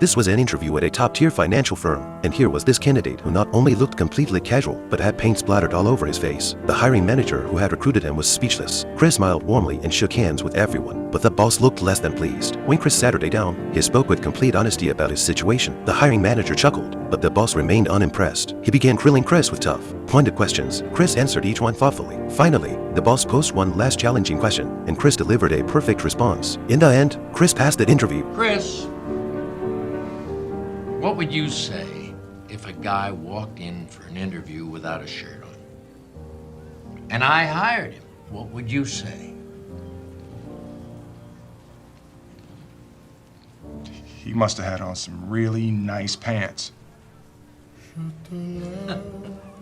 This was an interview at a top-tier financial firm, and here was this candidate who not only looked completely casual, but had paint splattered all over his face. The hiring manager who had recruited him was speechless. Chris smiled warmly and shook hands with everyone, but the boss looked less than pleased. When Chris Saturday down, he spoke with complete honesty about his situation. The hiring manager chuckled, but the boss remained unimpressed. He began grilling Chris with tough, pointed questions. Chris answered each one thoughtfully. Finally, the boss posed one last challenging question, and Chris delivered a perfect response. In the end, Chris passed the interview. Chris, what would you say if a guy walked in for an interview without a shirt on? And I hired him. What would you say? He must have had on some really nice pants.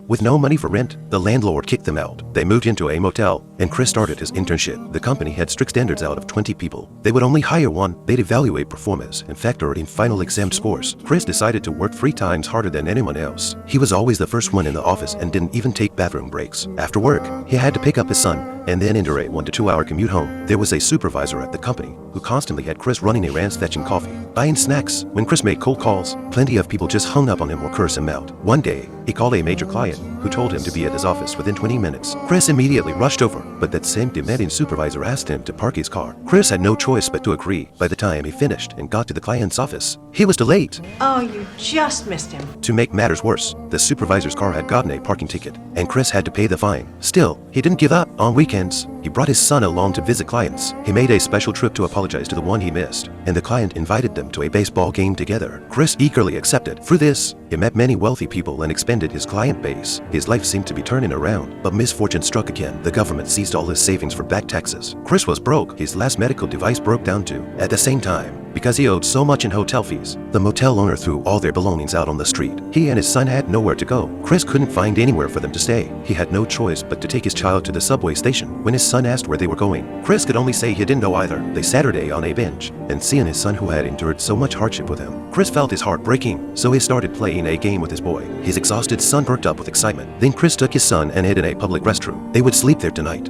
With no money for rent, the landlord kicked them out. They moved into a motel, and Chris started his internship. The company had strict standards. Out of 20 people, they would only hire one. They'd evaluate performance and factor in final exam scores. Chris decided to work 3 times harder than anyone else. He was always the first one in the office and didn't even take bathroom breaks. After work, he had to pick up his son and then endure a 1 to 2 hour commute home. There was a supervisor at the company who constantly had Chris running errands, fetching coffee, buying snacks. When Chris made cold calls, plenty of people just hung up on him or cursed him out. One day, he called a major client who told him to be at his office within 20 minutes. Chris immediately rushed over, but that same demanding supervisor asked him to park his car. Chris had no choice but to agree. By the time he finished and got to the client's office, he was delayed. Oh, you just missed him. To make matters worse, the supervisor's car had gotten a parking ticket, and Chris had to pay the fine. Still, he didn't give up. On weekends, he brought his son along to visit clients. He made a special trip to apologize to the one he missed, and the client invited them to a baseball game together. Chris eagerly accepted. Through this, he met many wealthy people and expanded his client base. His life seemed to be turning around, but misfortune struck again. The government seized all his savings for back taxes. Chris was broke. His last medical device broke down too. At the same time, because he owed so much in hotel fees, the motel owner threw all their belongings out on the street. He and his son had nowhere to go. Chris couldn't find anywhere for them to stay. He had no choice but to take his child to the subway station. When his son asked where they were going, Chris could only say he didn't know either. They Saturday on a bench, and seeing his son who had endured so much hardship with him, Chris felt his heart breaking, so he started playing a game with his boy. His exhausted son perked up with excitement. Then Chris took his son and hid in a public restroom. They would sleep there tonight.